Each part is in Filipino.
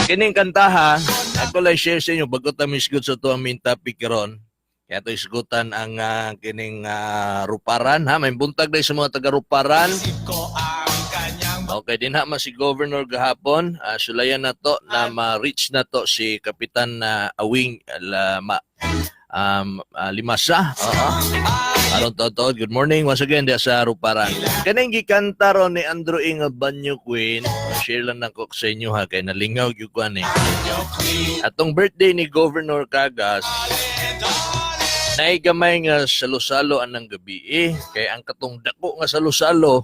Kining kantaha, ako lang share sa inyo, bago tayo misgot sa ito ang main topic karon. Kaya ito isgutan ang kining ruparan. Ha? May buntag na sa mga taga-ruparan. Okay, din ha si Governor gahapon. Sulayan na to na ma-reach na to si Kapitan Awing Limasa. Aron to. Good morning once again dia sa ruparan. Kanang gikanta ron ni Andrew Ing Banyo Queen. Share lang nako sa inyo ha kay nalingaw gyud ko ani. Atong birthday ni Governor Cagas naigamay nga salo-salo anang gabi kay ang katong dako nga salo-salo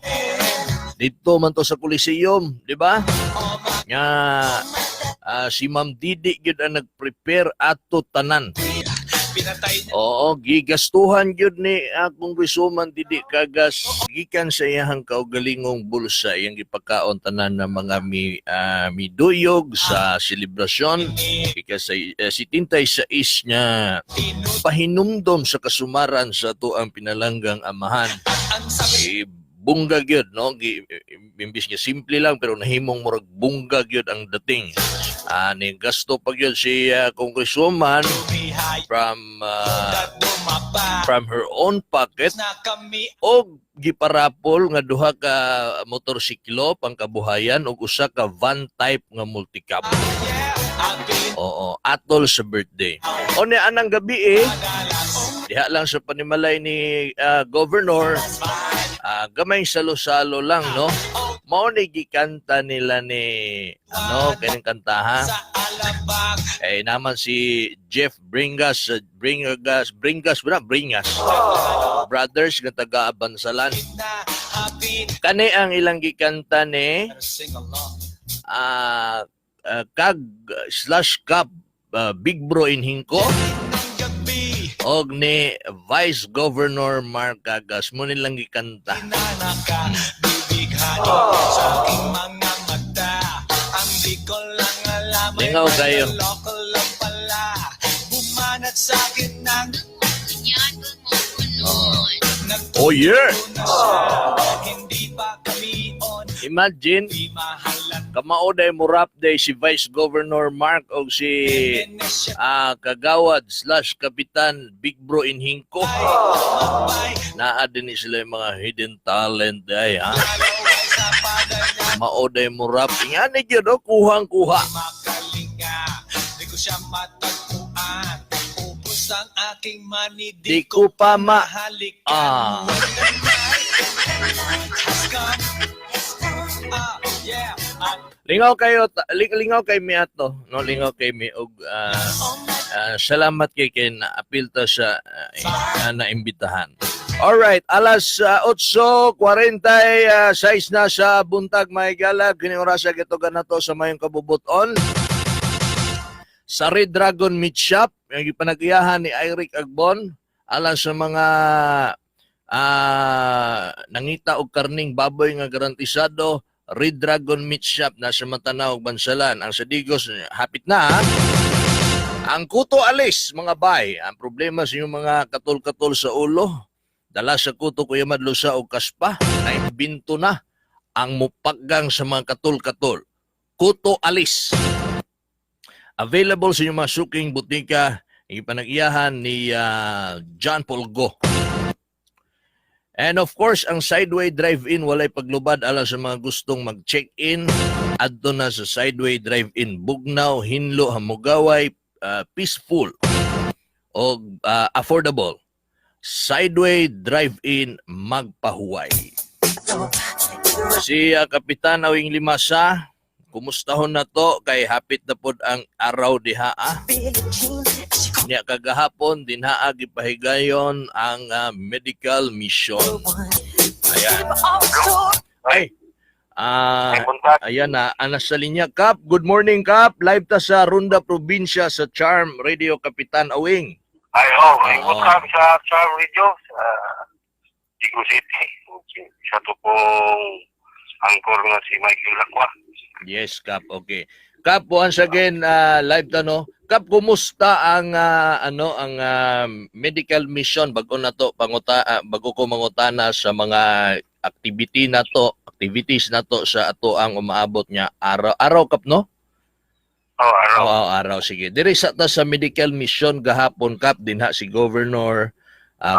dito man to sa Coliseum, di ba? Nga si Ma'am Didi gyud ang nag-prepare ato tanan. Oo, gigastuhan gyud ni Congresswoman Didi Cagas gikan sa iyang kaugalingong bulsa iyang gipakaon tanan ng mga miduyog sa selebrasyon kasi si Tintay sa niya pahinumdom sa kasumaran sa tuang pinalanggang amahan. Bungga gyud no imbis nga simple lang pero nahimong murag bungga gyud ang dating. Ni gasto pa gyud si Congresswoman from her own pocket og giparapol nga duha ka motorsiklo pangkabuhayan ug usa ka van type nga multicab. Oo, atol sa birthday. O ni anang gabi diha lang sa panimalay ni Governor gamay salo-salo lang no. Mao ni gikanta nila ni kaning kantaha. Naman si Jeff Bringas. Brothers nga taga Abansalan. Kani ang ilang gikanta ni Kag/Kap Big Bro Inhingko og ni Vice Governor Mark Cagas mo nilang gikanta. Lingaw kayo. Oh yeah! Imagine, kamauday mo rap day si Vice Governor Mark o si Kagawad/Kapitan Big Bro Inhingko. Naa din sila yung mga hidden talent ay ha. Mauday mo rap. Yan ay yun, kuhang-kuha. Di ko pa mahalik. Lingaw kay mi ato no lingaw kay mi og salamat kay na-appeal ta sa naimbitahan. Alright, alas 8:46 na sa buntag may gala kini oras sa gitugan nato sa mayong kabubuton sa Red Dragon Meat Shop ang gipanag-iyahan ni Eric Agbon alang sa mga nangita og karning baboy nga garantisado. Red Dragon Meat Shop na sa Matanaw, Bansalan. Ang Sadigos, hapit na ha? Ang kuto alis, mga bay. Ang problema sa inyong mga katol-katol sa ulo, dala sa kuto kuya madlusa o kaspa, na imbinto na ang mupaggang sa mga katol-katol. Kuto alis. Available sa inyong mga suking butika, ipanag-iyahan ni John Paul Go. And of course, ang Sideway Drive-In walay paglubad alang sa mga gustong mag-check-in. Adto na sa Sideway Drive-In Bugnaw, Hinlo, Hamugaway, peaceful o affordable. Sideway Drive-In Magpahuway. Si Kapitan Awing Limasa, kumustahon na to kay hapit na pod ang araw diha. Niya kagahapon dinhaa gipahigayon ang medical mission. Ayan. Ay. Ayan na anas sa linya Kap. Good morning Kap. Live ta sa Ronda Probinsya sa Charm Radio Kapitan Awing. Ikot kami sa Charm Radio sa Digo City. Sa pong angkor nga si Michael Lacua. Yes, Kap. Okay. Kap, once again, live ta no. Kap, kumusta ang medical mission bago ko mangutana sa mga activities na to sa ato ang umaabot niya araw Kap no? araw. Oo, araw sige. Diri sa ta sa medical mission gahapon kap dinha si governor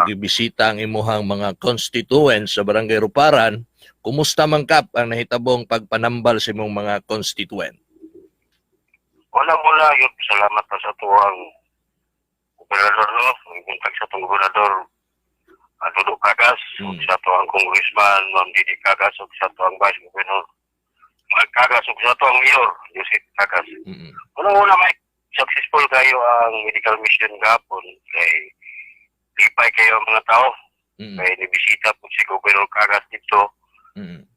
gibisita ang imuhang mga constituents sa Barangay Ruparan. Kumusta man kap ang nahitabong pagpanambal sa imong mga constituent? Wala yun. Salamat pa sa tuwang gobernador, no? Buntag sa tuwang gobernador, Dudu Cagas, sa tuwang congressman, Ma'am Didi Cagas, sa tuwang vice governor, Mark Cagas, sa tuwang mayor, Joseph Cagas. Una, Mike, successful kayo ang medical mission gapon. Kay lipay kayo ang mga tao. Kay nibisita po si Gobernador Cagas dito.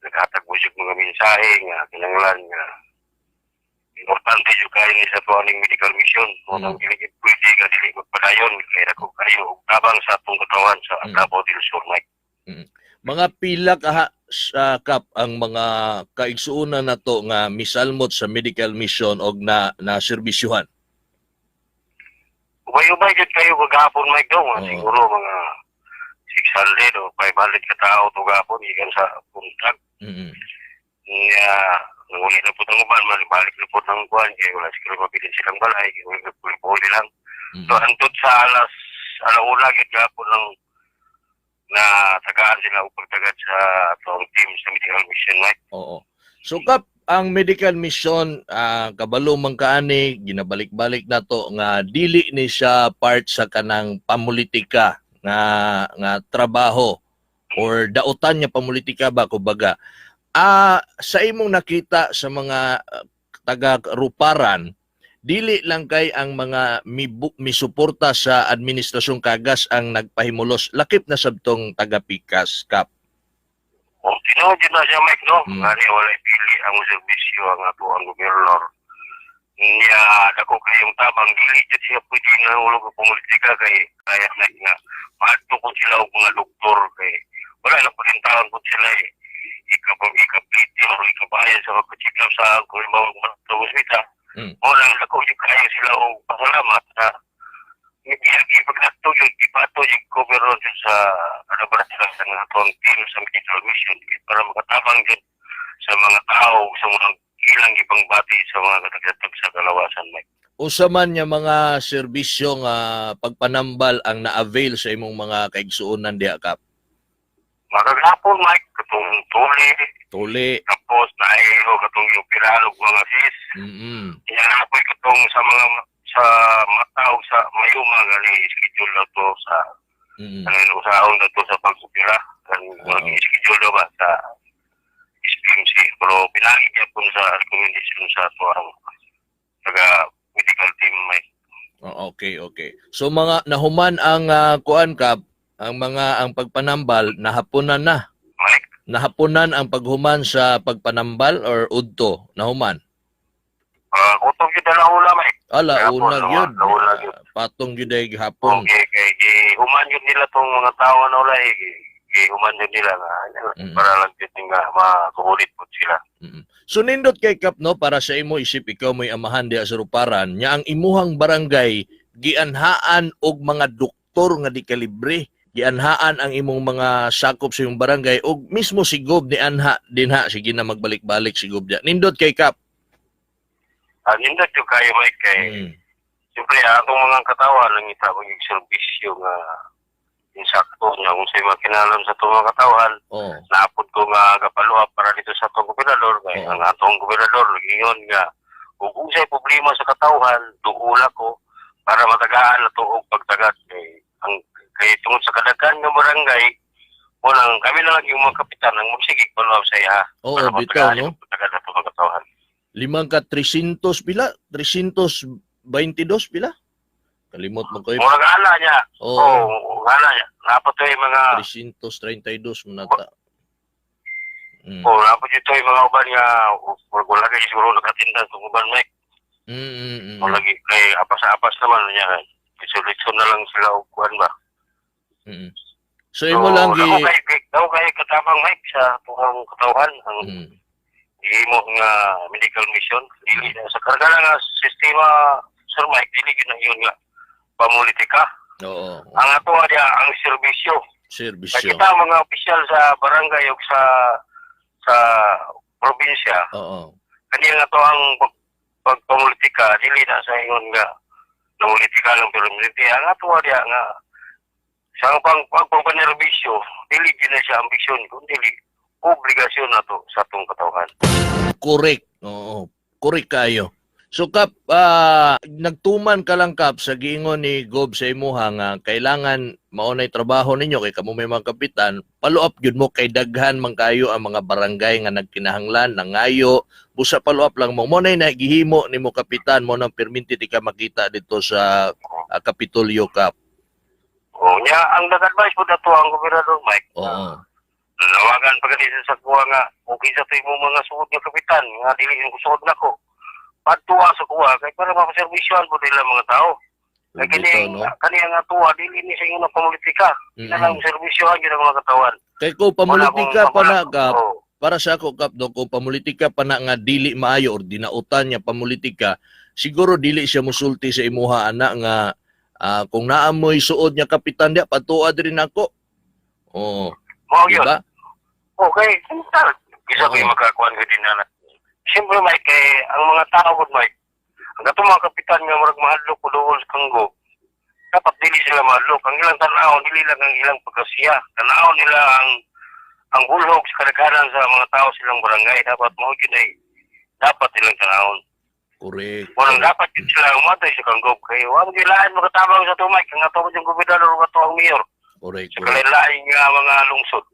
Naghatag po siya mga mensahe nga kinanglan nga importante yung kayo ni sa tuwaning medical mission. Unang giligid pwede nga dili magpadayon kaya ako kayo tabang sa atong katawan sa Davao del Sur, Mike. Mga pila sa kap ang mga kaigsuonan nato nga misalmot sa medical mission og na serbisyuhan. Ubay-ubay dyan kayo kagapon, Mike, daw. Siguro mga 600 o 500 katao ito gapon ikan sa puntag. Nangulit na po ng uban, malibalik na po ng buwan, kaya wala siguro mabilin silang balay, kaya wala puli-puli lang. So, antod sa alauna, gapon ng na tagaan sila upang tagad sa atong team sa medical mission, Mike. Oo. So, kap, ang medical mission, kabalo man kaani, ginabalik-balik na to, nga dili ni siya part sa kanang pamulitika nga trabaho or dautan niya pamulitika ba, kumbaga. Sa imong nakita sa mga taga-Ruparan, dili lang kay ang mga misuporta sa administrasyong Cagas ang nagpahimulos. Lakip na sabtong taga-Pikas, Kap. Tinuod yun na siya, Mike, no? Ngani, wala pili ang serbisyo ang ato ang gobernador. Niya, dako kayong tabang, dili dyan siya pwede nga ulog ang politika kay kaya na nga. Matukot sila o mga doktor kay wala na po rin taon po sila ikapiti o ikabayan sa pagkachikap sa kulimbawa ng hospital. Wala na ko kaya sila o pasalamat na ipaglato yung ipato yung gobernador sa alabarat sila sa mga team sa medical mission para makatabang dyan sa mga tao sa mga ilang ibang bati sa mga katagdatag sa kalawasan, Mike. Usa man niya mga serbisyo nga pagpanambal ang na-avail sa imong mga kaigsuonan diha, Kap? Magagapon, Mike, katong tuli, tapos naihilo katong yung piralog mga sis. Inapoy katong sa mga sa mataw sa mayuma gali schedule na to sa usaon na to sa pagsupira kan schedule ba sa SPMC pero pinagi niya po sa recommendation sa tuwang taga medical team, Mike. Okay. So mga nahuman ang kuan, Kap, ang pagpanambal nahapunan na. Mike, nahapunan ang paghuman sa pagpanambal or udto nahuman. utong yun na hula, Mike. Una yun. Patong yun ay hapon. Okay. Human yun nila tong mga tao na wala human yun nila nga para lang yun nga makuhulit po sila. So nindot kay Kap, no, para sa imo isip ikaw mo'y amahan diya sa Ruparan, nya ang imuhang barangay gianhaan og mga doktor nga di kalibre, gianhaan ang imong mga sakop sa imong barangay og mismo si Gob ni anha dinha sige na magbalik-balik si Gob diya. Nindot kay Kap. Nindot yung kayo, Mike, kay siyempre akong mga katawan lang itabang yung serbisyo nga insakto niya kung sa'yo makinalam sa itong mga katawan. Naapod ko nga kapaluha para dito sa itong gobernador. Kaya ang atong gobernador, ngayon nga, kung sa'yo problema sa katawan, duula ko para matagaan na ito pagtagat. Kaya tungkol sa kadagan ng barangay, kami na lang yung mga kapitan ng magsigig paluha sa iya. Para bitaw, no? Pagtagat na itong katawan. 300 pila? 322 pila? Kalimot mo ko yun. Murag ala niya. Ala niya. Napot yung mga 332 nata. Napot ito yung mga uban nga wala kayo siguro nakatinda itong uban, Mike. Lagi kay apas-apas naman niya. Isolation na lang sila upuan ba. So imo lang daw kay katabang, Mike, sa tuhang katawan ang mo nga medical mission. Dili sa karga nga sistema, Sir Mike, dili yun nga pamulitika. Ang ato nga ang serbisyo. Kaya kita mga opisyal sa barangay o sa probinsya, kanina nga to ang pagpamulitika dili na sa ingon nga namulitika lang pero ang atuwa dia nga sa pagpapanerbisyo dili din na siya ambisyon kundi obligasyon na to sa atong katawhan. Correct. Oo. Correct kayo. So Kap, nagtuman ka lang Kap sa giingon ni Gob sa imuha nga kailangan maunay trabaho ninyo kay kamo may mga kapitan, follow up gyud mo kay daghan man kayo ang mga barangay nga nagkinahanglan nangayo, busa follow up lang mo nay nagihimo nimo kapitan mo nang perminti ti ka makita dito sa Kapitolyo Kap. Nya ang nag-advise po dato ang gobernador Mike. Oo. Nawagan pa kanisa sa kuha nga okay sa tuig mo mga suod nga kapitan nga dili yung suod nako. Patuwa sa kuha kay para mapaserbisyohan po nila mga tao. Kay kani nga tuwa dili ni sa inyo na politika. Na lang serbisyohan gyud ang mga katawan. Kay ko pamulitika pa na Kap. Para sa ako Kap do ko pamulitika pa na nga dili maayo or dinautan niya pamulitika, siguro dili siya musulti sa imuha ana nga kung naamoy suod niya kapitan dia patuad rin ako. Oo. Diba? Okay, isa ko yung makakuan ko din na. Siyempre, Mike, ang mga tao ko, Mike, ang atong mga kapitan nga marag mahadlok o dool sa kanggo, dapat dili sila mahadlok. Ang ilang tanaw, dili lang ang ilang pagkasiya. Tanaw nila ang bulhog sa kadaghanan sa mga tao silang barangay. Dapat mahugin ay dapat nilang tanawon. Correct. Walang dapat yun sila umatay sa kanggo. Kaya huwag gilaan makatabang sa ito, Mike. Ang atong yung gobernador o atong mayor. Correct. Sa kalilaing mga lungsod.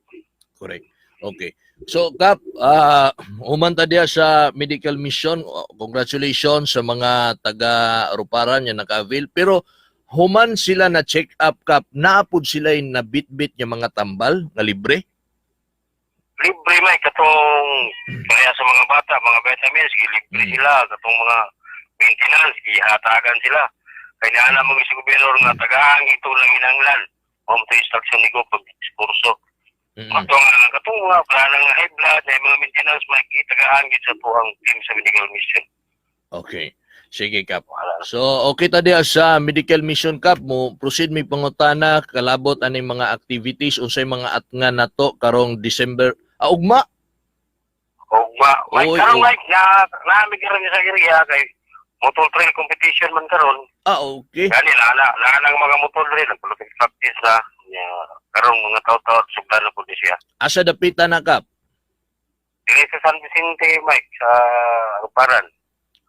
Correct. Okay. So, Kap, humanta dia sa medical mission. Congratulations sa mga taga-Ruparan yung naka-avail. Pero, human sila na check up, Kap, naapod sila yung nabit-bit yung mga tambal na libre? Libre, Mike. Katong kaya sa mga bata, mga vitamins, libre sila. Katong mga maintenance, ihatagan sila. Kaya na mga si gobernador nga tagahang ito lang inanglan. Ito instruction ni Gob pag-diskurso. Katong mga planang high blood, mga maintenance, Mike, itagahangit sa tuwang team sa medical mission. Okay. Sige, Kap. So, okay ta diya sa medical mission, Kap. Mo proceed mi pangutana, kalabot aning mga activities, unsay mga atngan nato karong December. Ugma? Ugma. Mike, karong Mike, naamig karon sa area kay motor trail competition man karon. Okay. Gani lang mga motor trail nagpulupig practice na karong mga taw-taw sugdan na po siya. Asa dapita na Kap? Dili sa San Vicente, Mike, sa Ruparan.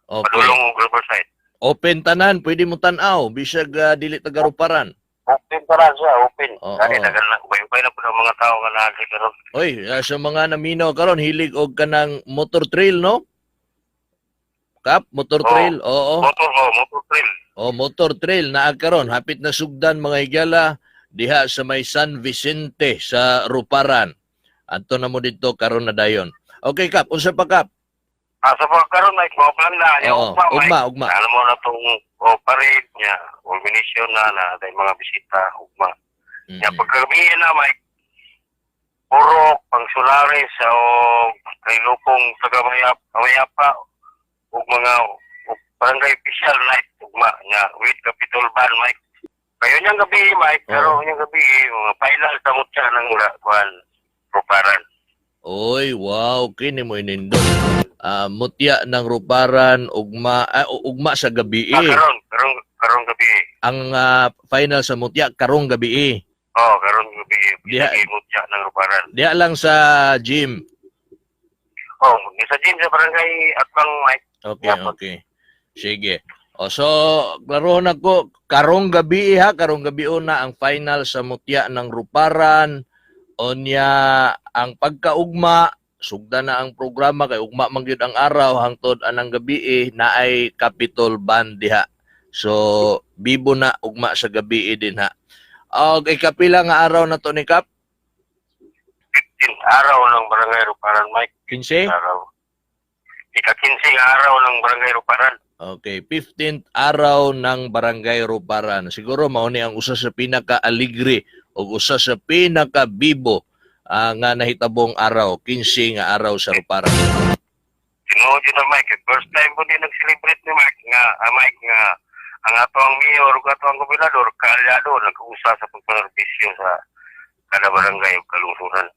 Okay. Padulong Riverside. Open tanan, pwede mo tan-aw bisag dili taga Ruparan. Open para siya, open. Gani Oo. dagan na ubay na po ng mga tao nga naagi karon. Oy, sa mga naminaw karon hilig og kanang motor trail, no? Kap, motor trail. Oo. Motor trail. Motor trail na karon hapit na sugdan mga higala diha sa may San Vicente sa Ruparan. Adto na mo dito karon na dayon. Okay, Kap, unsa pa Kap? Sa pagkaroon, Mike, mga plan na. Oo, ugma. Alam mo na itong parade niya, culmination na dahil mga bisita, ugma. Niya, pagkagabihin na, Mike, purok, pang Solares, o kay Lupong, taga-Mayapa, ug mga barangay official night, ugma, niya, with Capitol Ban, Mike. Kayo niyang gabi, Mike, pero niyang gabi, mga final sa mutya ng Ruparan. Oy, wow, kini mo inindot. Mutya ng Ruparan, ugma sa gabi. Karong gabi. Ang final sa mutya karong gabi. Karong gabi. Diha mutya ng Ruparan. Diha lang sa gym. Sa gym sa barangay Atbang, Mike. Okay. Sige. So, klaro na ko, karong gabi karong gabi na ang final sa mutya ng Ruparan. Onya ang pagkaugma, sugda na ang programa kay ugma man gyud ang araw hangtod anang gabi naay Capitol Band diha. So bibo na ugma sa gabi din ha. Og ikapila nga araw na to ni Kap? 15 araw ng barangay Ruparan, Mike. 15? Araw. Ika-15 nga araw ng barangay Ruparan. Okay, 15th araw ng Barangay Ruparan. Siguro mao ni ang usa sa pinaka-aligre o usa sa pinaka-bibo nga nahitabong araw, 15 nga araw sa Ruparan. Tinuod yun na, Mike. First time po din nag-celebrate ni Mike nga ang ato ang mayor o ato ang gobernador kaalyado nag-usa sa pagpanerbisyo sa kada barangay o kalungsuran.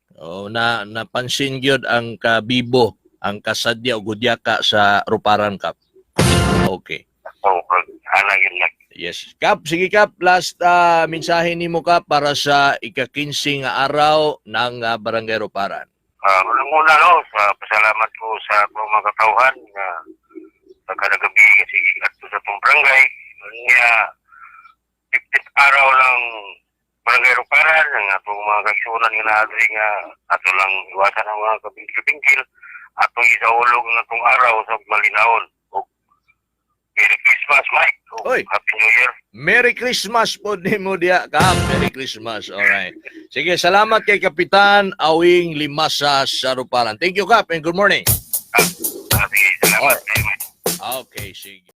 Napansin gyud ang kabibo, ang kasadya o gudyaka sa Ruparan Kap. Okay. So, anang yun lang. Yes. Kap, sige Kap, last mensahe nimo Kap para sa ika-15 nga araw ng Barangay Roparan. Unang-una, no, sa pasalamat ko sa mga katauhan na sa kada gabi kasi ato sa itong barangay. Niya, 15th araw ng Barangay Roparan, ang atong mga kaigsunan nga naadri nga ato lang iwasan ang mga kabingkil-bingkil, ato isaulog ng atong araw sa malinawon. Merry Christmas, Mike. Oy. Happy New Year. Merry Christmas po nimo diya Kap. Merry Christmas. Alright. Sige, salamat kay Kapitan Awing Limasa sa Roparan. Thank you Kap and good morning. Sige, salamat. Okay, sige.